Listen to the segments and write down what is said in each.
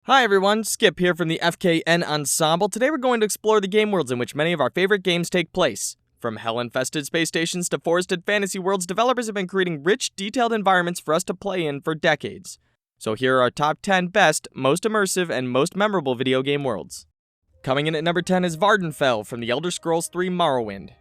Hi everyone, Skip here from the FKN Ensemble. Today we're going to explore the game worlds in which many of our favorite games take place. From hell-infested space stations to forested fantasy worlds, developers have been creating rich, detailed environments for us to play in for decades. So here are our top 10 best, most immersive, and most memorable video game worlds. Coming in at number 10 is Vvardenfell from the Elder Scrolls III Morrowind.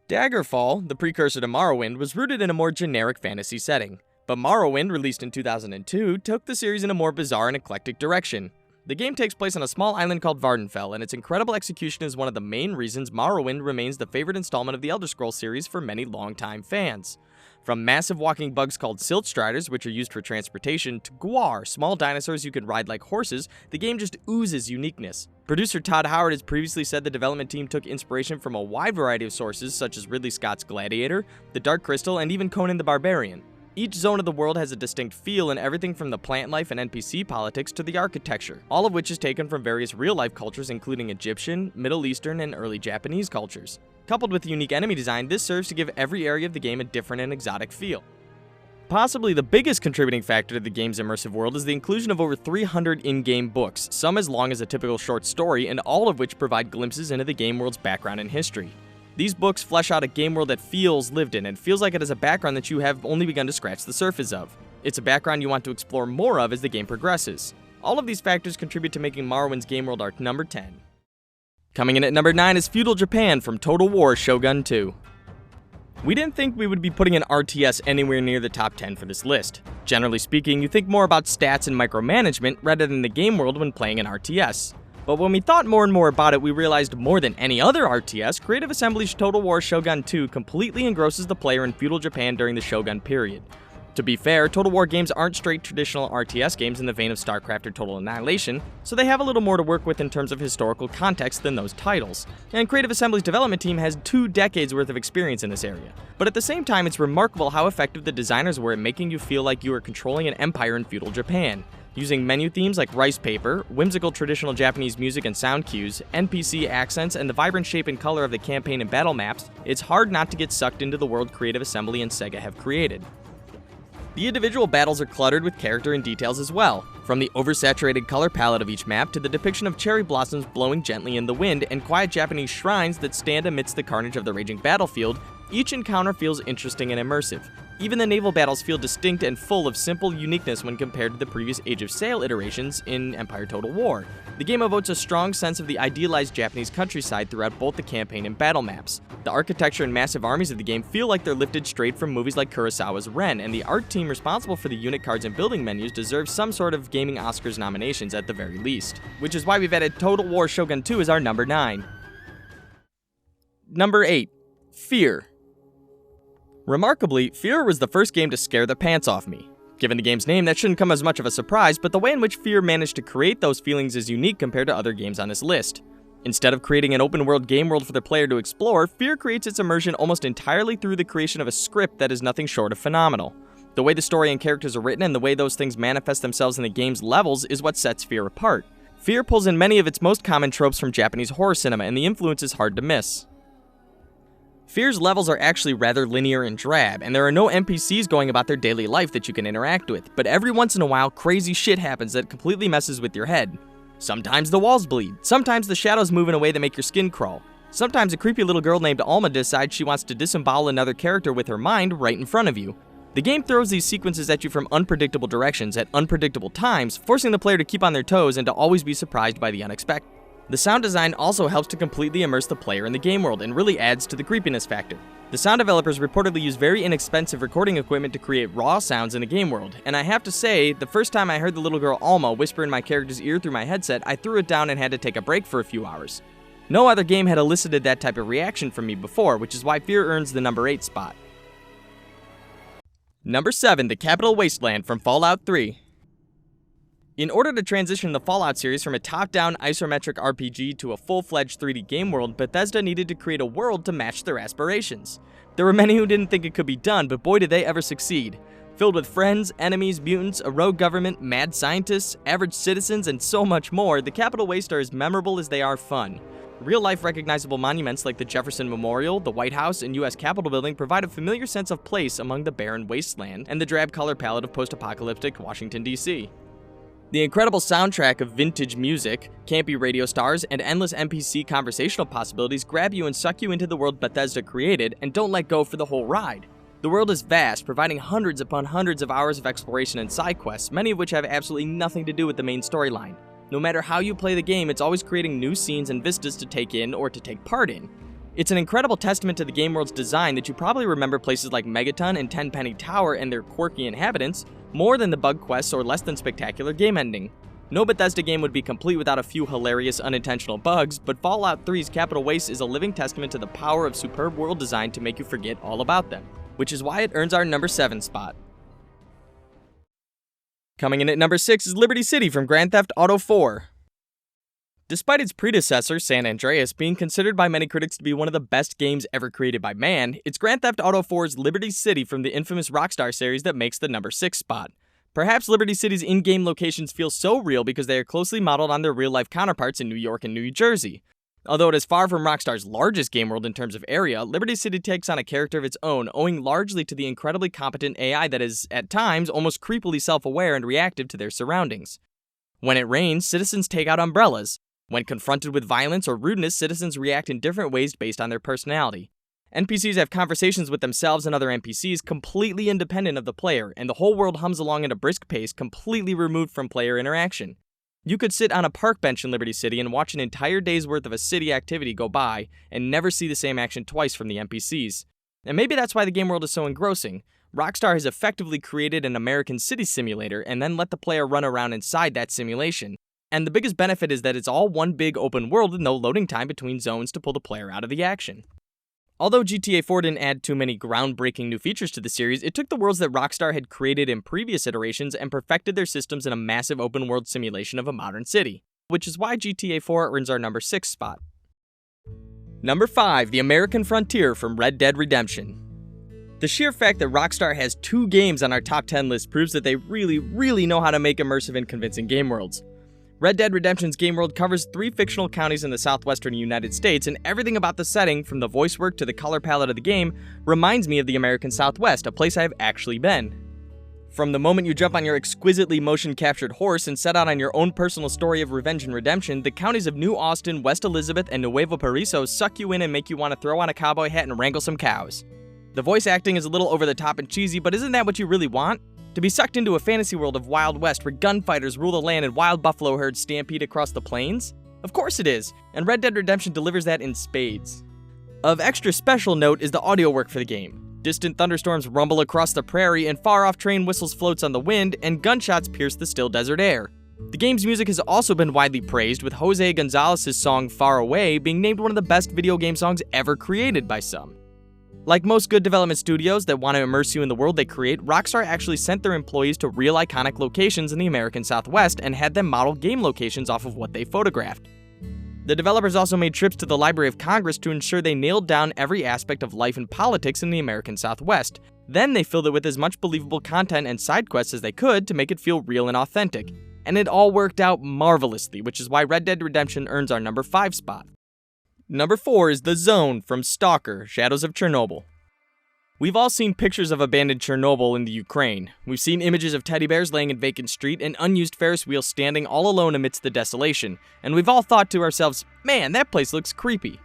Daggerfall, the precursor to Morrowind, was rooted in a more generic fantasy setting. But Morrowind, released in 2002, took the series in a more bizarre and eclectic direction. The game takes place on a small island called Vvardenfell, and its incredible execution is one of the main reasons Morrowind remains the favorite installment of the Elder Scrolls series for many longtime fans. From massive walking bugs called silt striders, which are used for transportation, to Gwar, small dinosaurs you can ride like horses, the game just oozes uniqueness. Producer Todd Howard has previously said the development team took inspiration from a wide variety of sources such as Ridley Scott's Gladiator, The Dark Crystal, and even Conan the Barbarian. Each zone of the world has a distinct feel in everything from the plant life and NPC politics to the architecture, all of which is taken from various real-life cultures including Egyptian, Middle Eastern, and early Japanese cultures. Coupled with unique enemy design, this serves to give every area of the game a different and exotic feel. Possibly the biggest contributing factor to the game's immersive world is the inclusion of over 300 in-game books, some as long as a typical short story, and all of which provide glimpses into the game world's background and history. These books flesh out a game world that feels lived in and feels like it has a background that you have only begun to scratch the surface of. It's a background you want to explore more of as the game progresses. All of these factors contribute to making Morrowind's game world our number 10. Coming in at number 9 is Feudal Japan from Total War Shogun 2. We didn't think we would be putting an RTS anywhere near the top 10 for this list. Generally speaking, you think more about stats and micromanagement rather than the game world when playing an RTS. But when we thought more and more about it, we realized more than any other RTS, Creative Assembly's Total War Shogun 2 completely engrosses the player in feudal Japan during the Shogun period. To be fair, Total War games aren't straight traditional RTS games in the vein of StarCraft or Total Annihilation, so they have a little more to work with in terms of historical context than those titles. And Creative Assembly's development team has 2 decades worth of experience in this area. But at the same time, it's remarkable how effective the designers were at making you feel like you were controlling an empire in feudal Japan. Using menu themes like rice paper, whimsical traditional Japanese music and sound cues, NPC accents, and the vibrant shape and color of the campaign and battle maps, it's hard not to get sucked into the world Creative Assembly and Sega have created. The individual battles are cluttered with character and details as well, from the oversaturated color palette of each map to the depiction of cherry blossoms blowing gently in the wind and quiet Japanese shrines that stand amidst the carnage of the raging battlefield. Each encounter feels interesting and immersive. Even the naval battles feel distinct and full of simple uniqueness when compared to the previous Age of Sail iterations in Empire Total War. The game evokes a strong sense of the idealized Japanese countryside throughout both the campaign and battle maps. The architecture and massive armies of the game feel like they're lifted straight from movies like Kurosawa's Ren, and the art team responsible for the unit cards and building menus deserves some sort of gaming Oscars nominations at the very least. Which is why we've added Total War Shogun 2 as our number 9. Number 8. Fear. Remarkably, Fear was the first game to scare the pants off me. Given the game's name, that shouldn't come as much of a surprise, but the way in which Fear managed to create those feelings is unique compared to other games on this list. Instead of creating an open-world game world for the player to explore, Fear creates its immersion almost entirely through the creation of a script that is nothing short of phenomenal. The way the story and characters are written and the way those things manifest themselves in the game's levels is what sets Fear apart. Fear pulls in many of its most common tropes from Japanese horror cinema, and the influence is hard to miss. Fear's levels are actually rather linear and drab, and there are no NPCs going about their daily life that you can interact with, but every once in a while, crazy shit happens that completely messes with your head. Sometimes the walls bleed, sometimes the shadows move in a way that make your skin crawl. Sometimes a creepy little girl named Alma decides she wants to disembowel another character with her mind right in front of you. The game throws these sequences at you from unpredictable directions at unpredictable times, forcing the player to keep on their toes and to always be surprised by the unexpected. The sound design also helps to completely immerse the player in the game world and really adds to the creepiness factor. The sound developers reportedly use very inexpensive recording equipment to create raw sounds in the game world, and I have to say, the first time I heard the little girl Alma whisper in my character's ear through my headset, I threw it down and had to take a break for a few hours. No other game had elicited that type of reaction from me before, which is why Fear earns the number 8 spot. Number 7, The Capital Wasteland from Fallout 3. In order to transition the Fallout series from a top-down isometric RPG to a full-fledged 3D game world, Bethesda needed to create a world to match their aspirations. There were many who didn't think it could be done, but boy did they ever succeed. Filled with friends, enemies, mutants, a rogue government, mad scientists, average citizens, and so much more, The Capital Waste are as memorable as they are fun. Real-life recognizable monuments like the Jefferson Memorial, the White House, and U.S. Capitol Building provide a familiar sense of place among the barren wasteland and the drab color palette of post-apocalyptic Washington, D.C. The incredible soundtrack of vintage music, campy radio stars, and endless NPC conversational possibilities grab you and suck you into the world Bethesda created and don't let go for the whole ride. The world is vast, providing hundreds upon hundreds of hours of exploration and side quests, many of which have absolutely nothing to do with the main storyline. No matter how you play the game, it's always creating new scenes and vistas to take in or to take part in. It's an incredible testament to the game world's design that you probably remember places like Megaton and Tenpenny Tower and their quirky inhabitants more than the bug quests or less than spectacular game ending. No Bethesda game would be complete without a few hilarious unintentional bugs, but Fallout 3's Capital Waste is a living testament to the power of superb world design to make you forget all about them, which is why it earns our number 7 spot. Coming in at number 6 is Liberty City from Grand Theft Auto 4. Despite its predecessor, San Andreas, being considered by many critics to be one of the best games ever created by man, it's Grand Theft Auto 4's Liberty City from the infamous Rockstar series that makes the number 6 spot. Perhaps Liberty City's in-game locations feel so real because they are closely modeled on their real-life counterparts in New York and New Jersey. Although it is far from Rockstar's largest game world in terms of area, Liberty City takes on a character of its own, owing largely to the incredibly competent AI that is, at times, almost creepily self-aware and reactive to their surroundings. When it rains, citizens take out umbrellas. When confronted with violence or rudeness, citizens react in different ways based on their personality. NPCs have conversations with themselves and other NPCs completely independent of the player, and the whole world hums along at a brisk pace completely removed from player interaction. You could sit on a park bench in Liberty City and watch an entire day's worth of a city activity go by and never see the same action twice from the NPCs. And maybe that's why the game world is so engrossing. Rockstar has effectively created an American city simulator and then let the player run around inside that simulation. And the biggest benefit is that it's all one big open world with no loading time between zones to pull the player out of the action. Although GTA 4 didn't add too many groundbreaking new features to the series, it took the worlds that Rockstar had created in previous iterations and perfected their systems in a massive open world simulation of a modern city, which is why GTA 4 earns our number 6 spot. Number 5, The American Frontier from Red Dead Redemption. The sheer fact that Rockstar has 2 games on our top 10 list proves that they really know how to make immersive and convincing game worlds. Red Dead Redemption's game world covers 3 fictional counties in the southwestern United States, and everything about the setting, from the voice work to the color palette of the game, reminds me of the American Southwest, a place I have actually been. From the moment you jump on your exquisitely motion-captured horse and set out on your own personal story of revenge and redemption, the counties of New Austin, West Elizabeth, and Nuevo Paraiso suck you in and make you want to throw on a cowboy hat and wrangle some cows. The voice acting is a little over the top and cheesy, but isn't that what you really want? To be sucked into a fantasy world of Wild West where gunfighters rule the land and wild buffalo herds stampede across the plains? Of course it is, and Red Dead Redemption delivers that in spades. Of extra special note is the audio work for the game. Distant thunderstorms rumble across the prairie, and far-off train whistles floats on the wind, and gunshots pierce the still desert air. The game's music has also been widely praised, with Jose Gonzalez's song Far Away being named one of the best video game songs ever created by some. Like most good development studios that want to immerse you in the world they create, Rockstar actually sent their employees to real iconic locations in the American Southwest and had them model game locations off of what they photographed. The developers also made trips to the Library of Congress to ensure they nailed down every aspect of life and politics in the American Southwest. Then they filled it with as much believable content and side quests as they could to make it feel real and authentic. And it all worked out marvelously, which is why Red Dead Redemption earns our number 5 spot. Number 4 is The Zone from Stalker: Shadows of Chernobyl. We've all seen pictures of abandoned Chernobyl in the Ukraine. We've seen images of teddy bears laying in vacant street and unused Ferris wheels standing all alone amidst the desolation, and we've all thought to ourselves, man, that place looks creepy.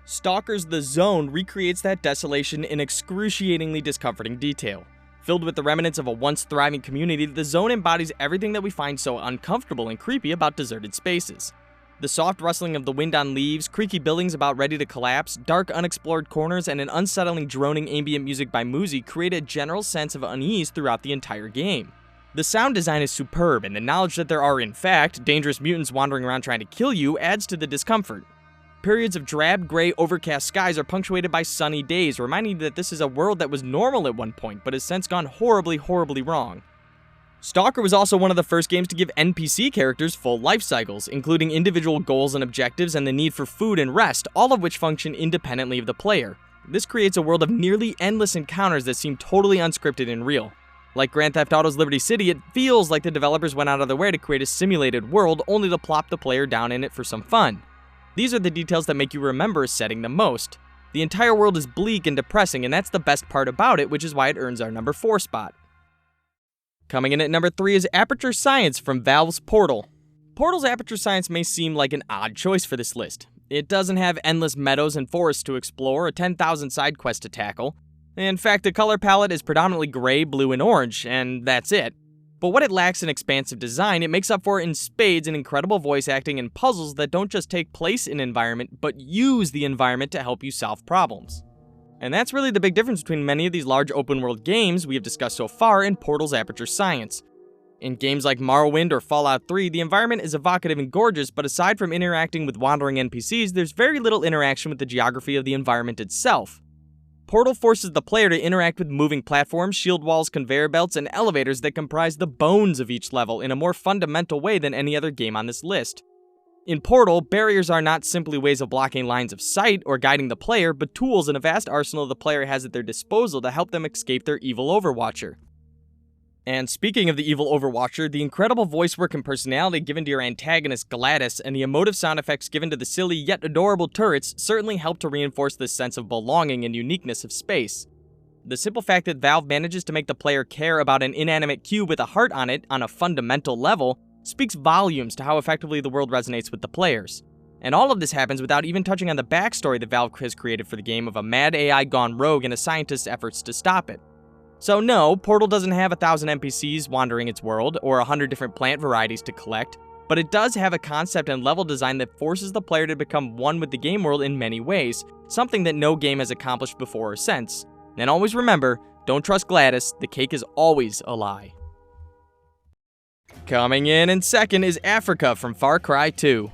Stalker's The Zone recreates that desolation in excruciatingly discomforting detail. Filled with the remnants of a once thriving community, The Zone embodies everything that we find so uncomfortable and creepy about deserted spaces. The soft rustling of the wind on leaves, creaky buildings about ready to collapse, dark unexplored corners, and an unsettling droning ambient music by Muzi create a general sense of unease throughout the entire game. The sound design is superb, and the knowledge that there are, in fact, dangerous mutants wandering around trying to kill you adds to the discomfort. Periods of drab, gray, overcast skies are punctuated by sunny days, reminding you that this is a world that was normal at one point, but has since gone horribly wrong. Stalker was also one of the first games to give NPC characters full life cycles, including individual goals and objectives and the need for food and rest, all of which function independently of the player. This creates a world of nearly endless encounters that seem totally unscripted and real. Like Grand Theft Auto's Liberty City, it feels like the developers went out of their way to create a simulated world only to plop the player down in it for some fun. These are the details that make you remember a setting the most. The entire world is bleak and depressing, and that's the best part about it, which is why it earns our number 4 spot. Coming in at number 3 is Aperture Science from Valve's Portal. Portal's Aperture Science may seem like an odd choice for this list. It doesn't have endless meadows and forests to explore, or 10,000 side quests to tackle. In fact, the color palette is predominantly gray, blue, and orange, and that's it. But what it lacks in expansive design, it makes up for in spades in incredible voice acting and puzzles that don't just take place in an environment, but use the environment to help you solve problems. And that's really the big difference between many of these large open-world games we have discussed so far and Portal's Aperture Science. In games like Morrowind or Fallout 3, the environment is evocative and gorgeous, but aside from interacting with wandering NPCs, there's very little interaction with the geography of the environment itself. Portal forces the player to interact with moving platforms, shield walls, conveyor belts, and elevators that comprise the bones of each level in a more fundamental way than any other game on this list. In Portal, barriers are not simply ways of blocking lines of sight or guiding the player, but tools in a vast arsenal the player has at their disposal to help them escape their evil Overwatcher. And speaking of the evil Overwatcher, the incredible voice work and personality given to your antagonist Gladys and the emotive sound effects given to the silly yet adorable turrets certainly help to reinforce this sense of belonging and uniqueness of space. The simple fact that Valve manages to make the player care about an inanimate cube with a heart on it on a fundamental level speaks volumes to how effectively the world resonates with the players. And all of this happens without even touching on the backstory that Valve has created for the game of a mad AI gone rogue and a scientist's efforts to stop it. So no, Portal doesn't have 1,000 NPCs wandering its world, or 100 different plant varieties to collect, but it does have a concept and level design that forces the player to become one with the game world in many ways, something that no game has accomplished before or since. And always remember, don't trust Gladys, the cake is always a lie. Coming in second is Africa from Far Cry 2.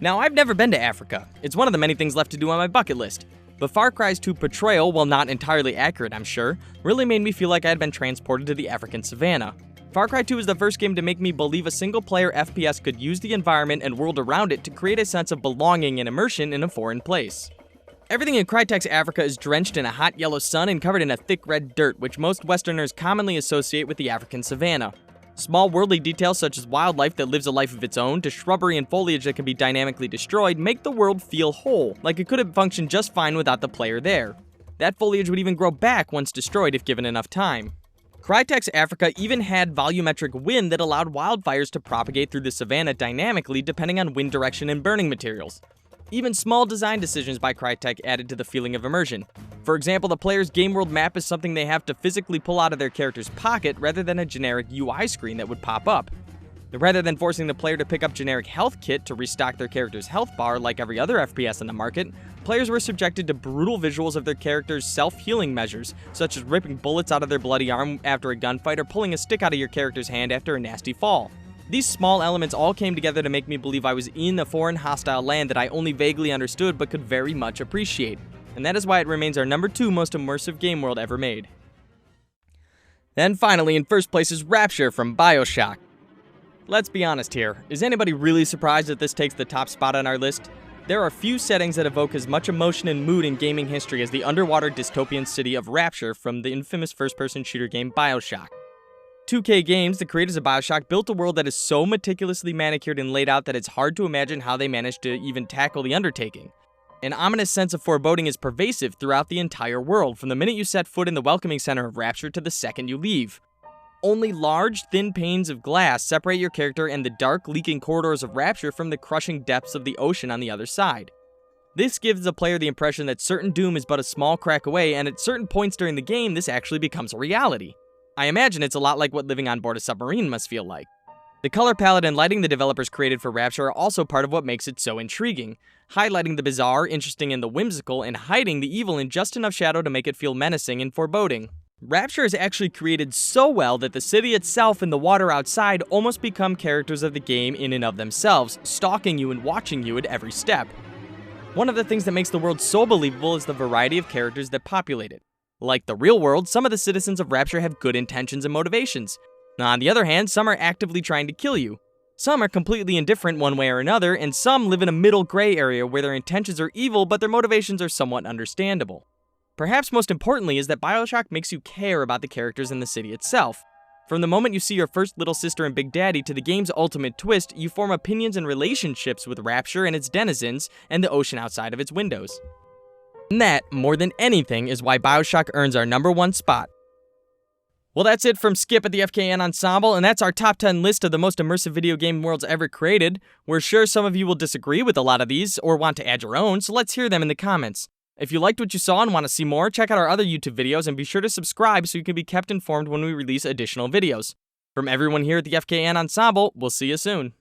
Now, I've never been to Africa. It's one of the many things left to do on my bucket list. But Far Cry's 2 portrayal, while not entirely accurate, I'm sure, really made me feel like I had been transported to the African savannah. Far Cry 2 is the first game to make me believe a single-player FPS could use the environment and world around it to create a sense of belonging and immersion in a foreign place. Everything in Crytek's Africa is drenched in a hot yellow sun and covered in a thick red dirt, which most Westerners commonly associate with the African savannah. Small worldly details such as wildlife that lives a life of its own to shrubbery and foliage that can be dynamically destroyed make the world feel whole, like it could have functioned just fine without the player there. That foliage would even grow back once destroyed if given enough time. Crytek's Africa even had volumetric wind that allowed wildfires to propagate through the savannah dynamically depending on wind direction and burning materials. Even small design decisions by Crytek added to the feeling of immersion. For example, the player's game world map is something they have to physically pull out of their character's pocket rather than a generic UI screen that would pop up. Rather than forcing the player to pick up generic health kit to restock their character's health bar like every other FPS on the market, players were subjected to brutal visuals of their character's self-healing measures, such as ripping bullets out of their bloody arm after a gunfight or pulling a stick out of your character's hand after a nasty fall. These small elements all came together to make me believe I was in a foreign hostile land that I only vaguely understood but could very much appreciate. And that is why it remains our number 2 most immersive game world ever made. Then finally, in first place is Rapture from BioShock. Let's be honest here, is anybody really surprised that this takes the top spot on our list? There are few settings that evoke as much emotion and mood in gaming history as the underwater dystopian city of Rapture from the infamous first-person shooter game BioShock. 2K Games, the creators of BioShock, built a world that is so meticulously manicured and laid out that it's hard to imagine how they managed to even tackle the undertaking. An ominous sense of foreboding is pervasive throughout the entire world, from the minute you set foot in the welcoming center of Rapture to the second you leave. Only large, thin panes of glass separate your character and the dark, leaking corridors of Rapture from the crushing depths of the ocean on the other side. This gives the player the impression that certain doom is but a small crack away, and at certain points during the game, this actually becomes a reality. I imagine it's a lot like what living on board a submarine must feel like. The color palette and lighting the developers created for Rapture are also part of what makes it so intriguing, highlighting the bizarre, interesting, and the whimsical, and hiding the evil in just enough shadow to make it feel menacing and foreboding. Rapture is actually created so well that the city itself and the water outside almost become characters of the game in and of themselves, stalking you and watching you at every step. One of the things that makes the world so believable is the variety of characters that populate it. Like the real world, some of the citizens of Rapture have good intentions and motivations. On the other hand, some are actively trying to kill you. Some are completely indifferent one way or another, and some live in a middle gray area where their intentions are evil but their motivations are somewhat understandable. Perhaps most importantly is that BioShock makes you care about the characters in the city itself. From the moment you see your first little sister and Big Daddy to the game's ultimate twist, you form opinions and relationships with Rapture and its denizens and the ocean outside of its windows. And that, more than anything, is why BioShock earns our number 1 spot. Well, that's it from Skip at the FKN Ensemble, and that's our top 10 list of the most immersive video game worlds ever created. We're sure some of you will disagree with a lot of these, or want to add your own, so let's hear them in the comments. If you liked what you saw and want to see more, check out our other YouTube videos and be sure to subscribe so you can be kept informed when we release additional videos. From everyone here at the FKN Ensemble, we'll see you soon.